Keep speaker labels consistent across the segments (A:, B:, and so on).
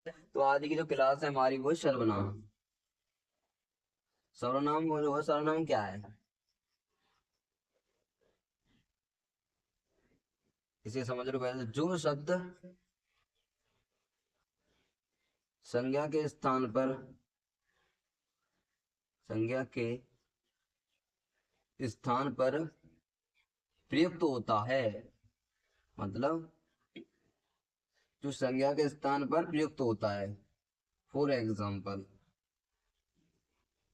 A: तो आज की जो क्लास है हमारी वो सर्वनाम। सर्वनाम वो जो है, सर्वनाम क्या है इसे समझ लो। पहले जो शब्द संज्ञा के स्थान पर, संज्ञा के स्थान पर प्रयुक्त होता है, मतलब जो संज्ञा के स्थान पर प्रयुक्त होता है। फॉर एग्जाम्पल,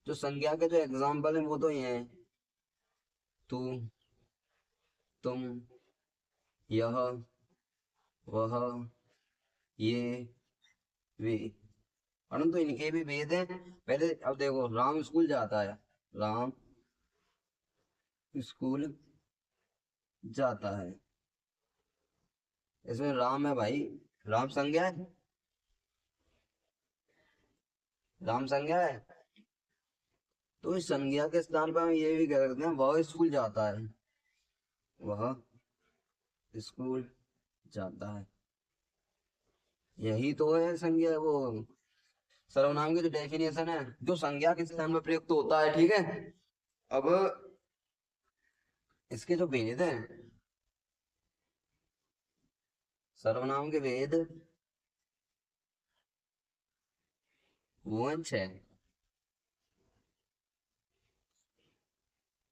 A: जो संज्ञा के जो एग्जाम्पल है वो तो ये हैं, तू, तुम, यह, वह, ये, वे। परंतु इनके भी भेद हैं। पहले अब देखो, राम स्कूल जाता है, राम स्कूल जाता है, इसमें राम है भाई, राम संज्ञा है, राम संज्ञा है। तो इस संज्ञा के स्थान पर हम ये भी कह सकते हैं वह स्कूल जाता है, वह स्कूल जाता है। यही तो है संज्ञा, वो सर्वनाम की जो डेफिनेशन है, जो संज्ञा के स्थान पर प्रयुक्त होता है, ठीक है। अब इसके जो भेद हैं, सर्वनाम के भेद वो हैं छह।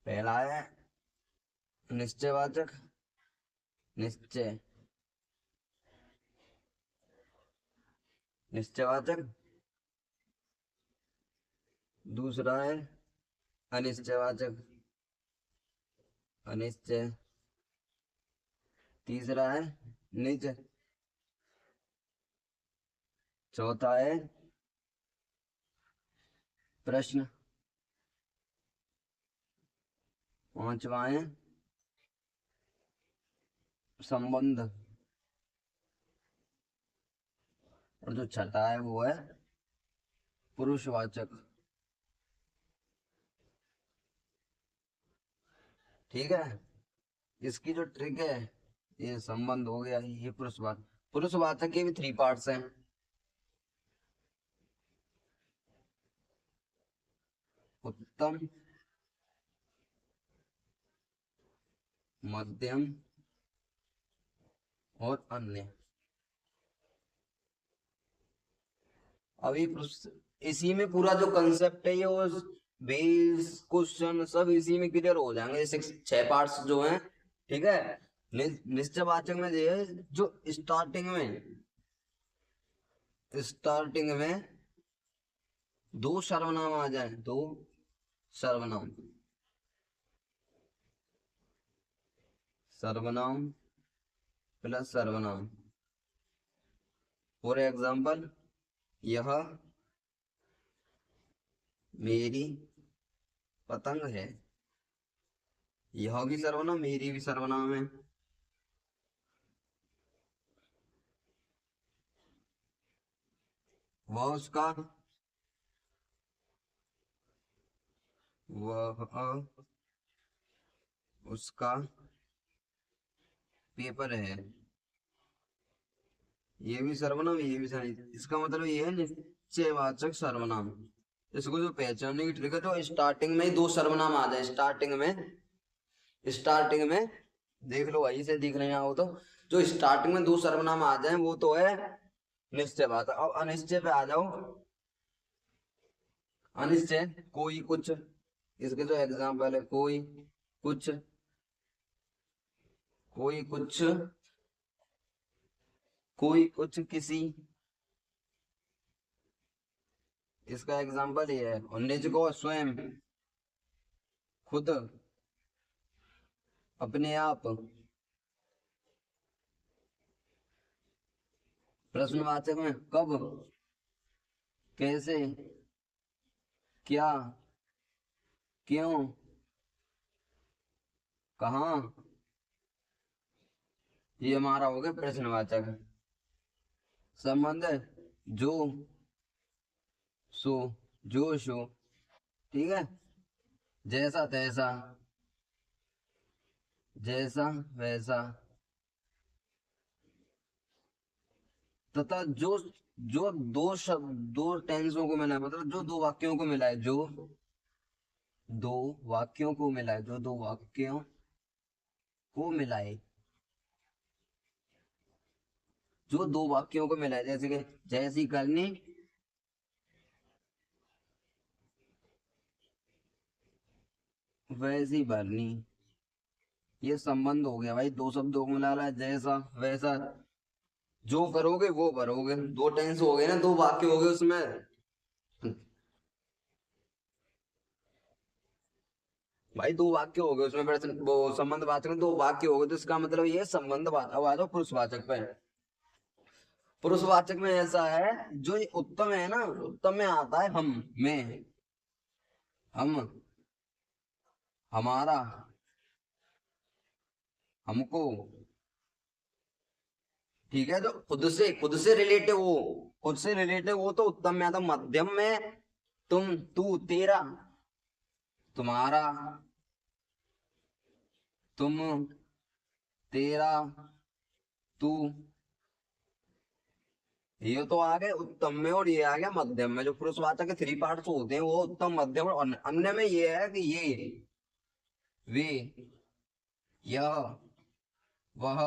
A: पहला है निश्चयवाचक, निश्चय, निश्चयवाचक। दूसरा है अनिश्चयवाचक, अनिश्चय। तीसरा है निज। चौथा है प्रश्न। पांचवा है संबंध। और जो छठा है वो है पुरुषवाचक। ठीक है। इसकी जो ट्रिक है, ये संबंध हो गया, ये पुरुषवाचक। पुरुषवाचक के भी थ्री पार्ट्स हैं। उत्तम, मध्यम और अन्य। अभी इसी में पूरा जो कंसेप्ट है ये, वो बेस क्वेश्चन सब इसी में क्लियर हो जाएंगे, सिक्स छह पार्ट्स जो हैं। ठीक है। निश्चयवाचक में ये है, जो स्टार्टिंग में दो सर्वनाम आ जाए, दो सर्वनाम, सर्वनाम प्लस सर्वनाम। फॉर एग्जाम्पल, यह मेरी पतंग है। यह भी सर्वनाम, मेरी भी सर्वनाम है। वह उसका, वह उसका पेपर है। ये भी सर्वनाम, ये भी सर्वनाम। इसका मतलब ये है निश्चयवाचक सर्वनाम। इसको जो पहचानने की ट्रिक है, तो स्टार्टिंग में ही दो सर्वनाम आ जाए, स्टार्टिंग में देख लो भाई, से दिख रहे हैं हो तो, जो स्टार्टिंग में दो सर्वनाम आ जाए वो तो है निश्चयवाचक। अब अनिश्चय पे आ जाओ। अनिश्चय, कोई कुछ, इसके जो एग्जाम्पल है, कोई कुछ, कोई कुछ, कोई कुछ किसी। इसका एग्जाम्पल ये है। और निज को स्वयं, खुद, अपने आप। प्रश्नवाचक में कब, कैसे, क्या, क्यों, कहाँ। ये हमारा हो गया प्रश्नवाचक। संबंध है जो, सो, जो सो। ठीक है। जैसा तैसा, जैसा वैसा। तथा जो जो दो शब्द दो टेंसों को मिला है, मतलब जो दो वाक्यों को मिला है, जो दो वाक्यों को मिला है, जो दो वाक्यों को मिला है, जो दो वाक्यों को मिला है, जैसे कि जैसी करनी वैसी भरनी, ये संबंध हो गया भाई, दो शब्दों को मिला है, जैसा वैसा, जो करोगे वो भरोगे, दो टेंस हो गए ना, दो वाक्य हो गए उसमें। भाई दो वाक्य हो गए उसमें, वो संबंधवाचक में दो वाक्य हो गए, तो इसका मतलब ये संबंधवाचक। अब आ जाओ पुरुषवाचक पे। पुरुषवाचक में ऐसा है, जो ये उत्तम है ना, उत्तम में आता है हम, मैं, हम, हमारा, हमको, ठीक है। जो खुद से रिलेटिव हो, खुद से रिलेटिव हो तो उत्तम में आता, मध्यम में तुम, तू, तेरा, तुम्हारा, तुम, तेरा, तू, ये तो आ गए उत्तम में, और ये आ गया मध्यम में। जो पुरुषवाचक के थ्री पार्ट्स होते हैं वो उत्तम, मध्यम और अन्य में ये है कि ये, वे, यह, वह,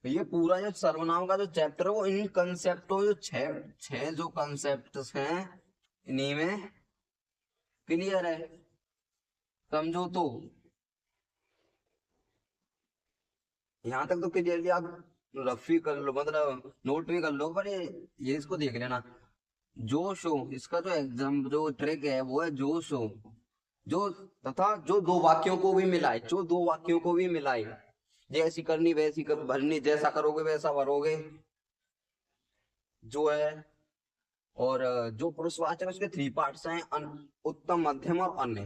A: ये पूरा जो सर्वनाम का जो चैप्टर है वो इन कंसेप्टों, जो छह छह जो कंसेप्ट हैं, इन्हीं में क्लियर है, समझो तो। यहाँ तक तो क्लियरली आप रफ भी कर लो, मतलब नोट भी कर लो, पर ये इसको देख लेना। जोश हो, इसका जो एग्जाम जो ट्रिक है वो है जोश हो, जो, तथा जो दो वाक्यों को भी मिलाए, जो दो वाक्यों को भी मिलाए, जैसी करनी वैसी भरनी, जैसा करोगे वैसा भरोगे, जो है। और जो पुरुषवाचक है, उसके थ्री पार्ट्स हैं, उत्तम, मध्यम और अन्य।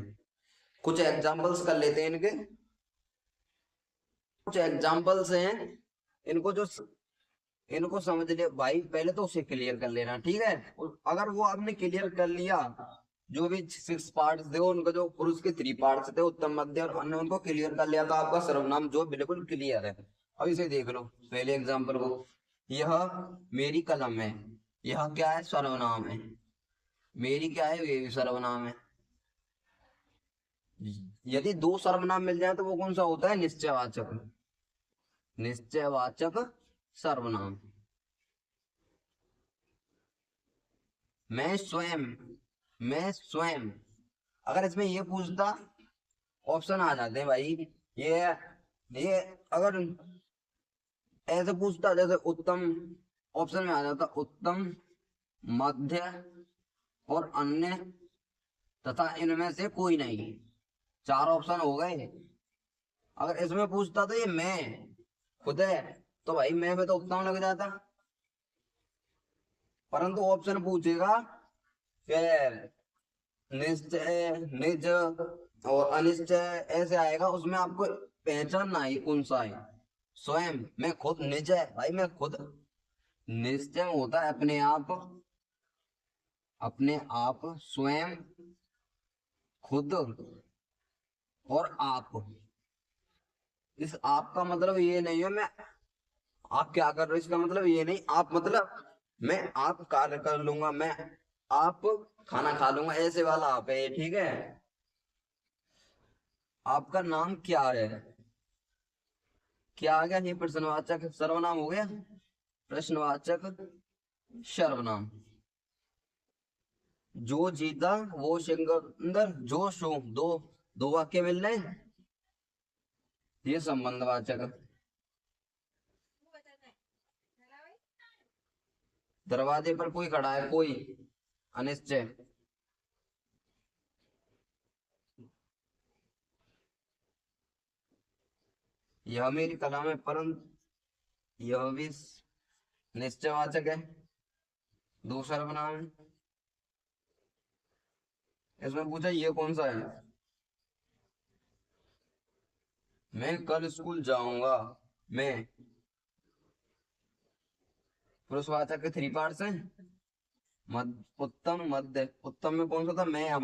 A: कुछ एग्जांपल्स कर लेते हैं इनके, कुछ एग्जांपल्स हैं, इनको जो, इनको समझ लिया भाई, पहले तो उसे क्लियर कर लेना, ठीक है। और अगर वो आपने क्लियर कर लिया, जो भी सिक्स पार्ट्स थे उनका, जो पुरुष के थ्री पार्ट्स थे, उत्तम, मध्य और अन्य, उनको क्लियर कर लिया, तो आपका सर्वनाम जो बिल्कुल क्लियर है। अब इसे देख लो, पहले एग्जांपल को, यह मेरी कलम है, यह क्या है, सर्वनाम है, मेरी क्या है, ये भी सर्वनाम है। यदि दो सर्वनाम मिल जाए तो वो कौन सा होता है, निश्चयवाचक, निश्चयवाचक सर्वनाम। मैं स्वयं, मैं स्वयं, अगर इसमें ये पूछता, ऑप्शन आ जाते हैं भाई, ये अगर ऐसे पूछता, जैसे उत्तम, ऑप्शन में आ जाता उत्तम, मध्य और अन्य, तथा इनमें से कोई नहीं, चार ऑप्शन हो गए। अगर इसमें पूछता तो ये मैं खुद है, तो भाई मैं में तो उत्तम लग जाता, परंतु ऑप्शन पूछेगा कि निश्चय, निज और अनिश्चय, ऐसे आएगा, उसमें आपको पहचानना है कौन सा है। स्वयं, मैं खुद, निज है भाई मैं खुद, निश्चय होता है अपने आप, अपने आप, स्वयं, खुद और आप। इस आप का मतलब ये नहीं है मैं, आप क्या कर रहे हो, इसका मतलब ये नहीं, आप मतलब मैं आप कार्य कर लूंगा, मैं आप खाना खा लूंगा, ऐसे वाला आप है, ठीक है। आपका नाम क्या है, क्या आ गया, ये प्रश्नवाचक सर्वनाम हो गया, प्रश्नवाचक सर्वनाम। जो जीता वो सिकंदर, जो सो, दो दो वाक्य मिल रहे हैं, ये संबंधवाचक। दरवाजे पर कोई खड़ा है, कोई, अनिश्चय। यह मेरी कलम है, परंतु यह भी निश्चयवाचक है, दो सर्वनाम है। इसमें पूछा ये कौन सा है, मैं कल स्कूल जाऊंगा, मैं, पुरुषवाचक के थ्री पार्ट्स हैं, उत्तम, मध्य, उत्तम में कौन सा था, मैं,